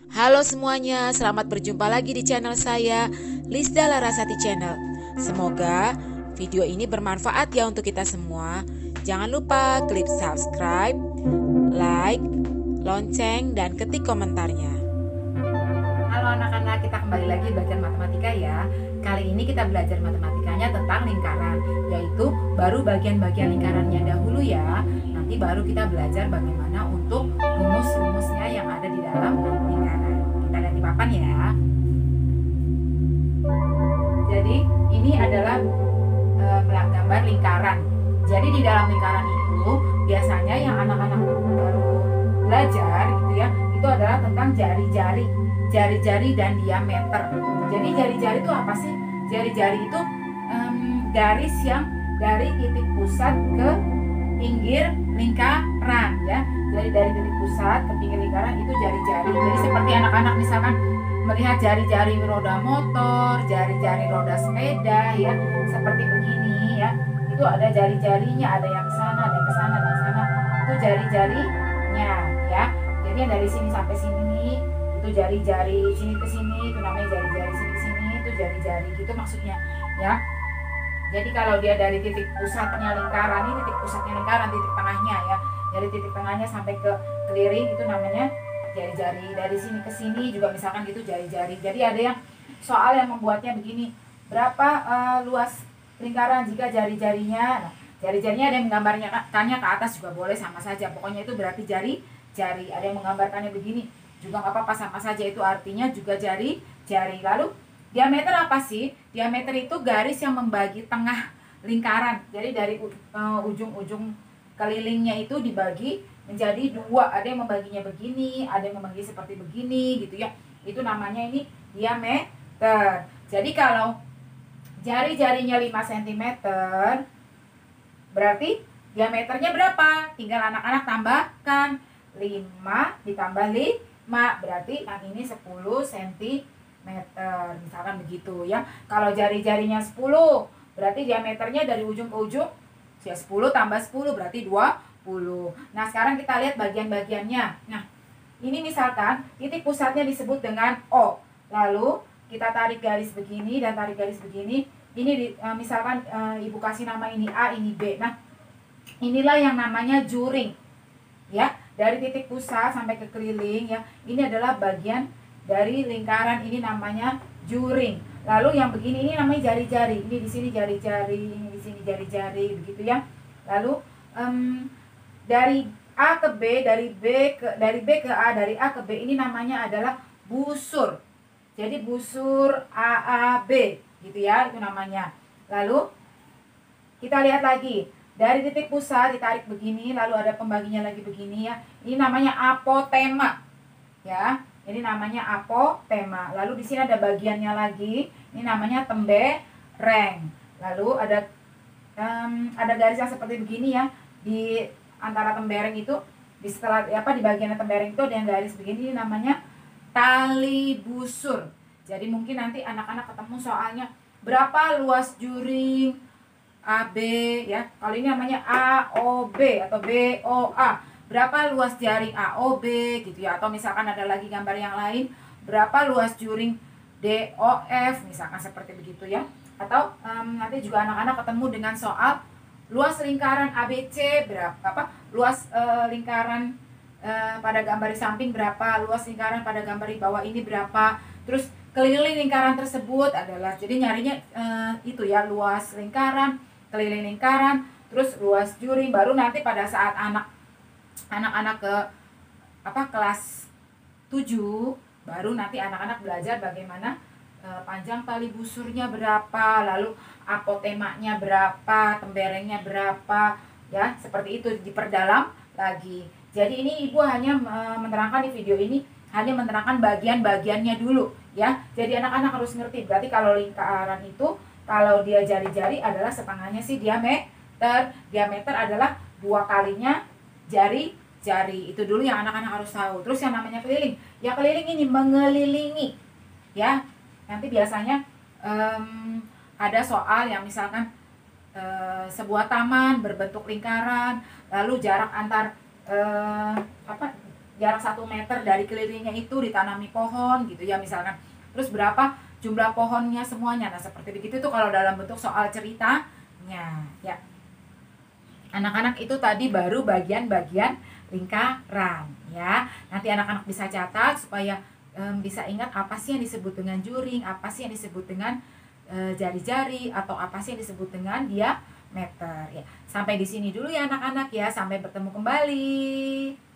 Halo semuanya, selamat berjumpa lagi di channel saya, Lisda Larasati Channel. Semoga video ini bermanfaat ya untuk kita semua. Jangan lupa klik subscribe, like, lonceng, dan ketik komentarnya. Halo anak-anak, kita kembali lagi belajar matematika ya. Kali ini kita belajar matematikanya tentang lingkaran, yaitu baru bagian-bagian lingkarannya dahulu ya. Nanti baru kita belajar bagaimana untuk rumus-rumusnya yang ada di dalam lingkaran. Kita lihat di papan ya. Jadi ini adalah gambar lingkaran. Jadi di dalam lingkaran itu biasanya yang anak-anak baru belajar gitu ya, itu adalah tentang jari-jari dan diameter. Jadi jari-jari itu apa sih? Jari-jari itu garis yang dari titik pusat ke pinggir lingkaran ya. Jadi dari titik pusat ke pinggir lingkaran itu jari-jari. Jadi seperti anak-anak misalkan melihat jari-jari roda motor, jari-jari roda sepeda ya, seperti begini ya. Itu ada jari-jarinya, ada yang ke sana, ada yang ke sana, ada yang ke sana. Itu jari-jarinya ya. Jadi yang dari sini sampai sini itu jari-jari, sini ke sini itu namanya jari-jari, sini ke sini itu jari-jari, gitu maksudnya ya. Jadi kalau dia dari titik pusatnya lingkaran, ini titik pusatnya lingkaran, titik tengahnya ya, dari titik tengahnya sampai ke keliling itu namanya jari-jari. Dari sini ke sini juga misalkan gitu jari-jari. Jadi ada yang soal yang membuatnya begini, berapa luas lingkaran jika jari-jarinya. Nah, jari-jarinya ada yang menggambarkannya ke atas juga boleh, sama saja. Pokoknya itu berarti jari-jari. Ada yang menggambarkannya begini juga nggak apa-apa, sama saja, itu artinya juga jari-jari. Lalu diameter apa sih? Diameter itu garis yang membagi tengah lingkaran. Jadi dari ujung-ujung kelilingnya itu dibagi menjadi dua. Ada yang membaginya begini, ada yang membagi seperti begini gitu ya. Itu namanya ini diameter. Jadi kalau jari-jarinya 5 cm, berarti diameternya berapa? Tinggal anak-anak tambahkan. 5 ditambah 5 berarti yang ini 10 cm, misalkan begitu ya. Kalau jari-jarinya 10 berarti diameternya dari ujung ke ujung ya 10 tambah 10 berarti 20. Nah sekarang kita lihat bagian-bagiannya. Nah ini misalkan titik pusatnya disebut dengan O, lalu kita tarik garis begini dan tarik garis begini. Ini misalkan ibu kasih nama ini A, ini B. Nah inilah yang namanya juring ya. Dari titik pusat sampai ke keliling ya, ini adalah bagian dari lingkaran, ini namanya juring. Lalu yang begini ini namanya jari-jari. Ini di sini jari-jari, ini di sini jari-jari, begitu ya. Lalu dari A ke B, dari B ke A, dari A ke B ini namanya adalah busur. Jadi busur AAB gitu ya, itu namanya. Lalu kita lihat lagi. Dari titik pusat ditarik begini, lalu ada pembaginya lagi begini ya. Ini namanya apotema. Ya. Ini namanya apotema. Lalu di sini ada bagiannya lagi. Ini namanya tembereng. Lalu ada garis yang seperti begini ya. Di antara tembereng itu di bagian tembereng itu ada yang garis begini, ini namanya tali busur. Jadi mungkin nanti anak-anak ketemu soalnya berapa luas juring AB ya. Kalau ini namanya AOB atau BOA. Berapa luas jaring AOB gitu ya. Atau misalkan ada lagi gambar yang lain, berapa luas juring DOF, misalkan seperti begitu ya. Atau nanti juga anak-anak ketemu dengan soal luas lingkaran ABC berapa, luas lingkaran pada gambar di samping berapa, luas lingkaran pada gambar di bawah ini berapa. Terus keliling lingkaran tersebut adalah, jadi nyarinya itu ya, luas lingkaran, keliling lingkaran, terus luas juring. Baru nanti pada saat anak-anak ke kelas 7, baru nanti anak-anak belajar bagaimana panjang tali busurnya berapa, lalu apotemanya berapa, temberengnya berapa ya, seperti itu diperdalam lagi. Jadi ini ibu hanya menerangkan di video ini, hanya menerangkan bagian-bagiannya dulu ya. Jadi anak-anak harus ngerti, berarti kalau lingkaran itu kalau dia jari-jari adalah setengahnya sih diameter. Diameter adalah 2 kalinya jari-jari. Itu dulu yang anak-anak harus tahu. Terus yang namanya keliling. Ya keliling ini mengelilingi. Ya. Nanti biasanya ada soal yang misalkan sebuah taman berbentuk lingkaran, lalu jarak antar jarak 1 meter dari kelilingnya itu ditanami pohon gitu ya misalkan. Terus berapa jumlah pohonnya semuanya. Nah, seperti begitu tuh kalau dalam bentuk soal ceritanya ya. Anak-anak itu tadi baru bagian-bagian lingkaran ya. Nanti anak-anak bisa catat supaya bisa ingat apa sih yang disebut dengan juring, apa sih yang disebut dengan jari-jari, atau apa sih yang disebut dengan diameter ya. Sampai di sini dulu ya anak-anak ya. Sampai bertemu kembali.